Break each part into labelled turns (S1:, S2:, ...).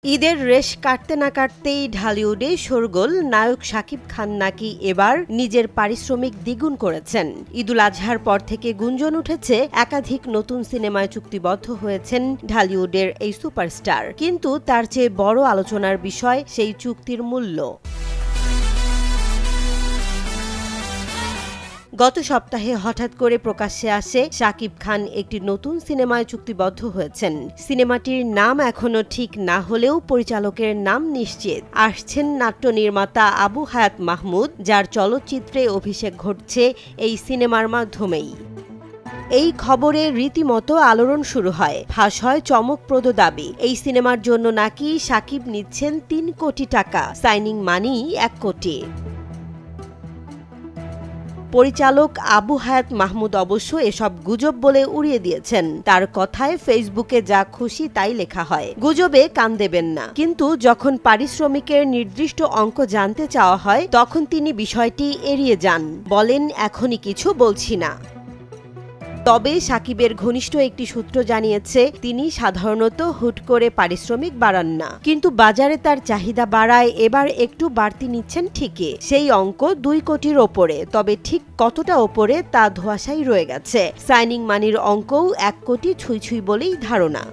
S1: ঈদের রেশ কাটতে না কাটতেই ঢালিউডে শোরগোল নায়ক শাকিব খান নাকি এবার নিজের পারিশ্রমিক দ্বিগুণ করেছেন। ঈদুল আজহার পর থেকে গুঞ্জন উঠেছে একাধিক নতুন সিনেমায় চুক্তিবদ্ধ হয়েছেন ঢালিউডের এই সুপারস্টার, কিন্তু তার চেয়ে বড় আলোচনার বিষয় সেই চুক্তির মূল্য। গত সপ্তাহে হঠাৎ করে প্রকাশ্যে আসে শাকিব খান একটি নতুন সিনেমায় চুক্তিবদ্ধ হয়েছেন। সিনেমাটির নাম এখনো ঠিক না হলেও পরিচালকের নাম নিশ্চিত। আসছেন নাট্য নির্মাতা আবু হায়াত মাহমুদ, যার চলচ্চিত্রে অভিষেক ঘটছে এই সিনেমার মাধ্যমেই। এই খবরে রীতিমতো আলোড়ন শুরু হয়। ফাঁস হয় চমকপ্রদ দাবি, এই সিনেমার জন্য নাকি শাকিব নিচ্ছেন ৩ কোটি টাকা, সাইনিং মানি ১ কোটি। পরিচালক আবু হায়াত মাহমুদ অবশ্য এসব গুজব বলে উড়িয়ে দিয়েছেন। তার কথায় ফেসবুকে যা খুশি তাই লেখা হয়, গুজবে কান দেবেন না। কিন্তু যখন পারিশ্রমিকের নির্দিষ্ট অঙ্ক জানতে চাওয়া হয় তখন তিনি বিষয়টি এড়িয়ে যান, বলেন এখনই কিছু বলছি না। তবে শাকিবের ঘনিষ্ঠ একটি সূত্র জানিয়েছে, তিনি সাধারণত হুট করে পারিশ্রমিক বাড়ান না, কিন্তু বাজারে তার চাহিদা বাড়ায় এবার একটু বাড়তি নিচ্ছেন ঠিকই। সেই অঙ্ক ২ কোটির ওপরে, তবে ঠিক কতটা ওপরে তা ধোঁয়াশাই রয়ে গেছে। সাইনিং মানির অঙ্কও ১ কোটি ছুঁই বলেই ধারণা।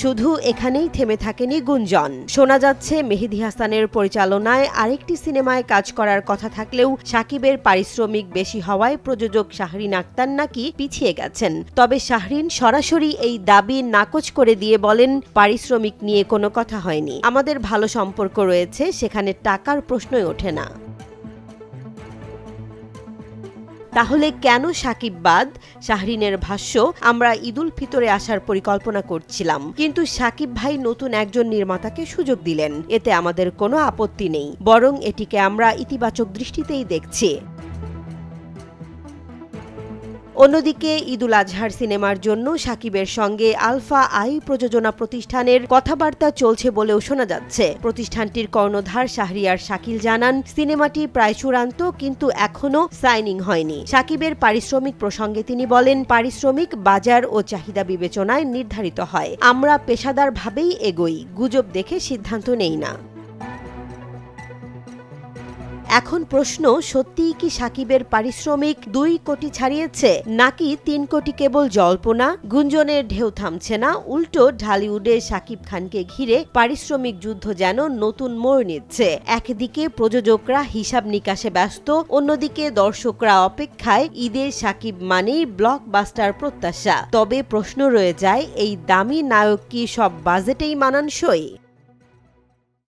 S1: শুধু এখানেই থেমে থাকেনি গুঞ্জন। শোনা যাচ্ছে মেহেদী হাসানের পরিচালনায় আরেকটি সিনেমায় কাজ করার কথা থাকলেও শাকিবের পারিশ্রমিক বেশি হওয়ায় প্রযোজক শাহরিন আক্তার নাকি পিছিয়ে গেছেন। তবে শাহরিন সরাসরি এই দাবি নাকচ করে দিয়ে বলেন, পারিশ্রমিক নিয়ে কোনো কথা হয়নি, আমাদের ভালো সম্পর্ক রয়েছে, সেখানে টাকার প্রশ্নই ওঠে না। তাহলে কেন শাকিব বাদ? শাহরিনের ভাষ্য, আমরা ঈদুল ফিতরে আসার পরিকল্পনা করছিলাম, কিন্তু শাকিব ভাই নতুন একজন নির্মাতাকে সুযোগ দিলেন, এতে আমাদের কোনো আপত্তি নেই, বরং এটিকে আমরা ইতিবাচক দৃষ্টিতেই দেখছি। অন্যদিকে ঈদুল আজহার সিনেমার জন্য শাকিবের সঙ্গে আলফা আই প্রযোজনা প্রতিষ্ঠানের কথাবার্তা চলছে বলেও শোনা যাচ্ছে। প্রতিষ্ঠানটির কর্ণধার শাহরিয়ার শাকিল জানান, সিনেমাটি প্রায় চূড়ান্ত, কিন্তু এখনো সাইনিং হয়নি। শাকিবের পারিশ্রমিক প্রসঙ্গে তিনি বলেন, পারিশ্রমিক বাজার ও চাহিদা বিবেচনায় নির্ধারিত হয়, আমরা পেশাদারভাবেই এগোই, গুজব দেখে সিদ্ধান্ত নেই না। এখন প্রশ্ন, সত্যিই কি শাকিবের পারিশ্রমিক ২ কোটি ছাড়িয়েছে, নাকি ৩ কোটি কেবল জল্পনা? গুঞ্জনের ঢেউ থামছে না, উল্টো ঢালিউডে শাকিব খানকে ঘিরে পারিশ্রমিক যুদ্ধ যেন নতুন মোড় নিচ্ছে। একদিকে প্রযোজকরা হিসাব নিকাশে ব্যস্ত, অন্যদিকে দর্শকরা অপেক্ষায়। ঈদে শাকিব মানেই ব্লকবাস্টার প্রত্যাশা। তবে প্রশ্ন রয়ে যায়, এই দামি নায়ক কি সব বাজেটেই মানানসই?